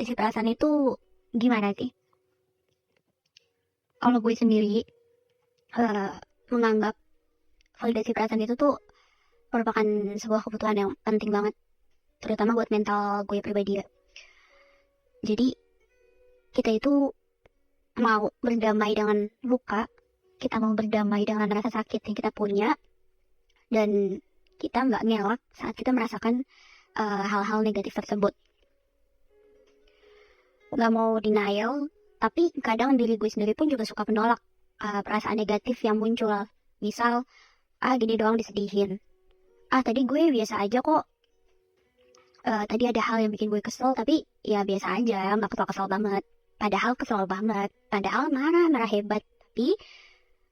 validasi perasaan itu gimana sih? Kalau gue sendiri menganggap validasi perasaan itu tuh merupakan sebuah kebutuhan yang penting banget, terutama buat mental gue pribadi ya. Jadi kita itu mau berdamai dengan luka, kita mau berdamai dengan rasa sakit yang kita punya, dan kita nggak ngelak saat kita merasakan hal-hal negatif tersebut. Nggak mau denial, tapi kadang diri gue sendiri pun juga suka menolak perasaan negatif yang muncul. Misal, gini doang disedihin. Tadi gue biasa aja kok. Tadi ada hal yang bikin gue kesel, tapi ya biasa aja, nggak kesel-kesel banget. Padahal kesel banget, padahal marah hebat. Tapi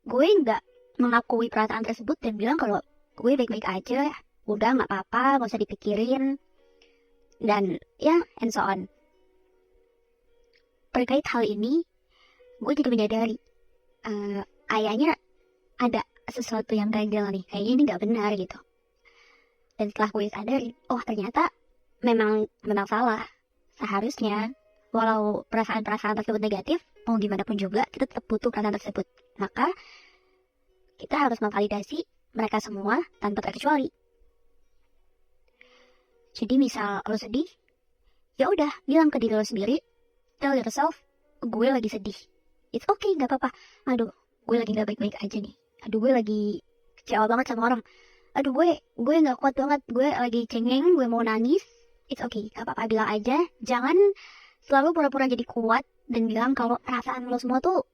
gue nggak mengakui perasaan tersebut dan bilang kalau gue baik-baik aja, udah nggak apa-apa, nggak usah dipikirin, dan ya, and so on. Terkait hal ini, gue jadi menyadari kayaknya ada sesuatu yang gagal nih, kayaknya ini nggak benar gitu. Dan setelah gue sadari, oh ternyata memang salah. Seharusnya walau perasaan-perasaan tersebut negatif, mau gimana pun juga kita tetap butuh perasaan tersebut. Maka kita harus memvalidasi mereka semua tanpa terkecuali. Jadi misal lo sedih, ya udah bilang ke diri lo sendiri, tell yourself, gue lagi sedih. It's okay, gak apa-apa. Aduh, gue lagi gak baik-baik aja nih. Aduh, gue lagi kecewa banget sama orang. Aduh, gue gak kuat banget. Gue lagi cengeng, gue mau nangis. It's okay, gak apa-apa, bilang aja. Jangan selalu pura-pura jadi kuat dan bilang kalau perasaan lo semua tuh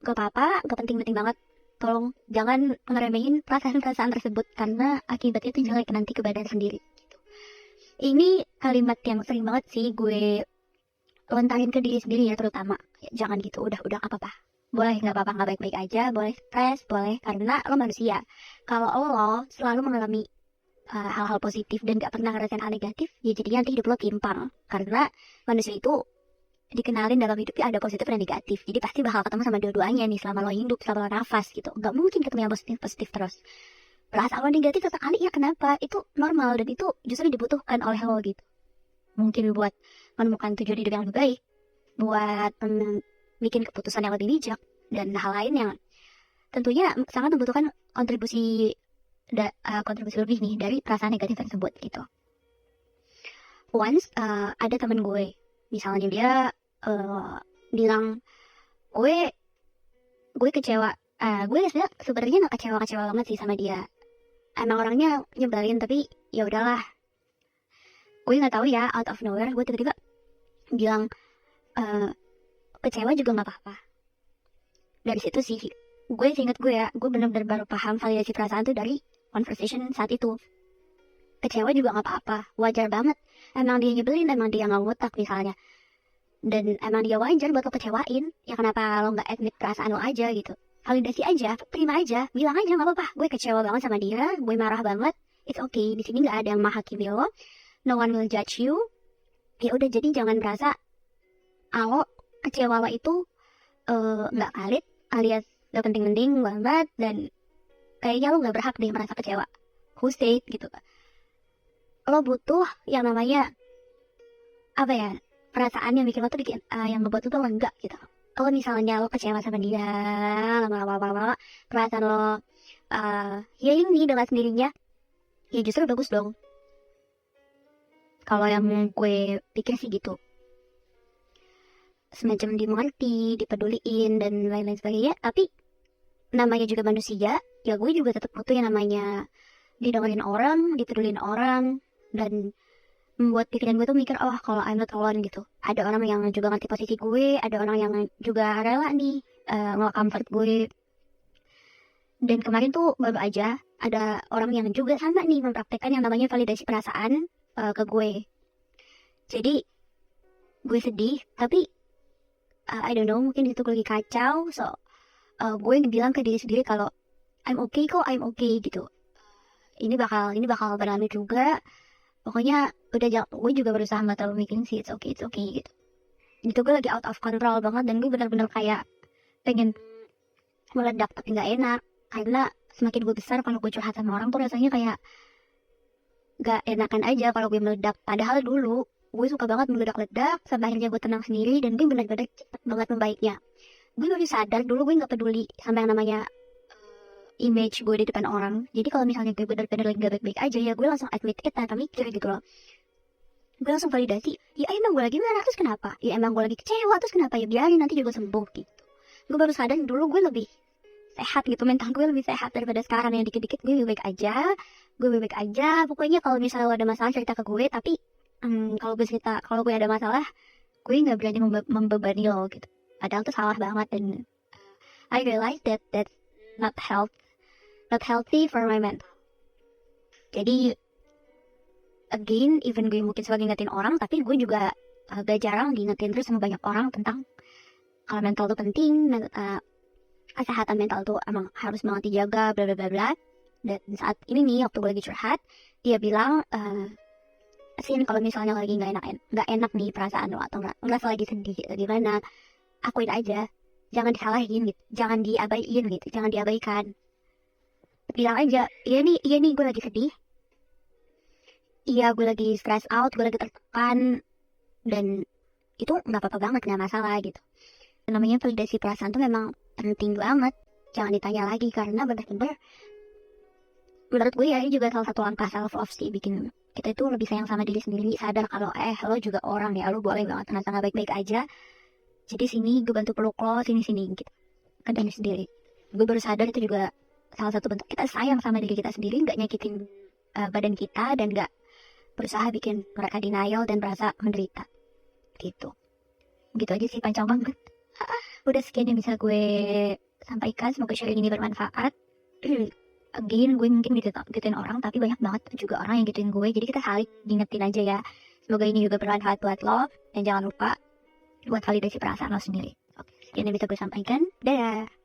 gak apa-apa, gak penting-penting banget. Tolong jangan ngeremehin perasaan-perasaan tersebut, karena akibatnya itu jelek nanti ke badan sendiri. Gitu. Ini kalimat yang sering banget sih gue lontarin ke diri sendiri ya, terutama ya, jangan gitu, udah gak apa-apa, boleh nggak apa-apa, nggak baik-baik aja, boleh stres, boleh, karena lo manusia. Kalau lo selalu mengalami hal-hal positif dan gak pernah ngerasain hal negatif, ya jadinya nanti hidup lo timpang, karena manusia itu dikenalin dalam hidupnya ada positif dan negatif, jadi pasti bakal ketemu sama dua-duanya nih selama lo hidup, selama lo nafas gitu. Gak mungkin ketemu yang positif terus. Perasaan lo negatif sesekali, ya kenapa, itu normal dan itu justru dibutuhkan oleh lo gitu. Mungkin buat menemukan tujuan hidup yang lebih baik, buat bikin keputusan yang lebih bijak, dan hal lain yang tentunya sangat membutuhkan kontribusi lebih nih dari perasaan negatif tersebut gitu. Once ada temen gue, misalnya dia bilang gue kecewa, gue sebenarnya nggak kecewa banget sih sama dia, emang orangnya nyebelin, tapi ya udahlah. Gue nggak tahu ya, out of nowhere gue tiba-tiba bilang kecewa juga nggak apa-apa. Dari situ sih gue inget gue ya, gue benar-benar baru paham validasi perasaan tuh dari conversation saat itu. Kecewa juga nggak apa-apa, wajar banget. Emang dia nyebelin, emang dia nggak ngutak misalnya, dan emang dia wajar buat lo kecewain. Ya kenapa lo nggak admit perasaan lo aja gitu? Validasi aja, terima aja, bilang aja nggak apa-apa. Gue kecewa banget sama dia, gue marah banget. It's okay, di sini nggak ada yang menghakimi lo. No one will judge you. Ya udah, jadi jangan merasa kalau kecewa lo itu nggak valid, alias gak penting-penting banget, dan kayaknya lo nggak berhak deh merasa kecewa. Who said gitu? Lo butuh yang namanya apa ya, perasaan yang bikin lo tuh yang membuat lo tuh lega gitu. Kalau misalnya lo kecewa sama dia, lama-lama perasaan lo healing nih dengan sendirinya, ya justru bagus dong. Kalau yang gue pikir sih gitu, semacam dimengerti, dipeduliin, dan lain-lain sebagainya. Tapi namanya juga manusia, ya gue juga tetap butuh yang namanya didengerin orang, dipedulin orang, dan membuat pikiran gue tuh mikir, oh kalau I'm not alone gitu. Ada orang yang juga ngerti posisi gue, ada orang yang juga rela nih nge-comfort gue. Dan kemarin tuh baru aja ada orang yang juga sama nih mempraktekkan yang namanya validasi perasaan ke gue. Jadi gue sedih, tapi I don't know, mungkin itu gue lagi kacau, so gue bilang ke diri sendiri kalau I'm okay kok, I'm okay gitu. Ini bakal berlalu juga. Pokoknya udah, gue juga berusaha nggak terlalu mikirin sih, it's okay gitu. Itu gue lagi out of control banget, dan gue benar-benar kayak pengen meledak tapi nggak enak, karena semakin gue besar kalau gue curhat sama orang tuh rasanya kayak gak enakan aja kalau gue meledak. Padahal dulu gue suka banget meledak-ledak sampai akhirnya gue tenang sendiri dan gue benar-benar cepet banget membaiknya. Gue baru sadar dulu gue nggak peduli sama yang namanya image gue di depan orang. Jadi kalau misalnya gue benar-benar lagi gak baik-baik aja, ya gue langsung admit it tanpa mikir gitu loh. Gue langsung validasi, ya emang gue lagi marah, terus kenapa? Ya emang gue lagi kecewa, terus kenapa? Ya biarin, nanti juga sembuh gitu. Gue baru sadar dulu gue lebih sehat gitu, mental gue lebih sehat daripada sekarang yang dikit-dikit gue baik aja. Gue baik aja, pokoknya kalau misalnya lo ada masalah cerita ke gue, tapi kalau gue ada masalah, gue nggak berani membebani lo gitu. Padahal tuh salah banget, dan I realize that that's not healthy for my mental. Jadi again, even gue mungkin suka ngingetin orang, tapi gue juga agak jarang diingetin terus sama banyak orang tentang kalau mental tuh penting, kesehatan mental tuh emang harus banget dijaga, bla bla bla bla. Dan saat ini nih, waktu gue lagi curhat, dia bilang, Sin, kalau misalnya lagi nggak enak nih perasaan lo, atau nggak lagi sedih gimana, akuin aja, jangan disalahin gitu, jangan diabaiin gitu, jangan diabaikan. Bilang aja, iya nih gue lagi sedih, iya gue lagi stress out, gue lagi tertekan, dan itu nggak apa-apa banget, nggak masalah gitu. Namanya validasi perasaan tuh memang penting banget, jangan ditanya lagi, karena benar-benar menurut gue ya ini juga salah satu langkah self love sih, bikin kita itu lebih sayang sama diri sendiri, sadar kalau lo juga orang ya, lo boleh banget ngerasa nggak baik-baik aja. Jadi sini gue bantu peluk lo, sini gitu, ke diri sendiri. Gue baru sadar itu juga salah satu bentuk kita sayang sama diri kita sendiri, nggak nyakitin badan kita, dan nggak berusaha bikin mereka denial dan merasa menderita gitu. Gitu aja sih, panjang banget. Udah sekian yang bisa gue sampaikan, semoga sharing ini bermanfaat. Again, gue mungkin gituin orang, tapi banyak banget juga orang yang gituin gue, jadi kita saling ngingetin aja ya. Semoga ini juga bermanfaat buat lo, dan jangan lupa buat validasi perasaan lo sendiri. Oke, sekian yang bisa gue sampaikan. Dadah.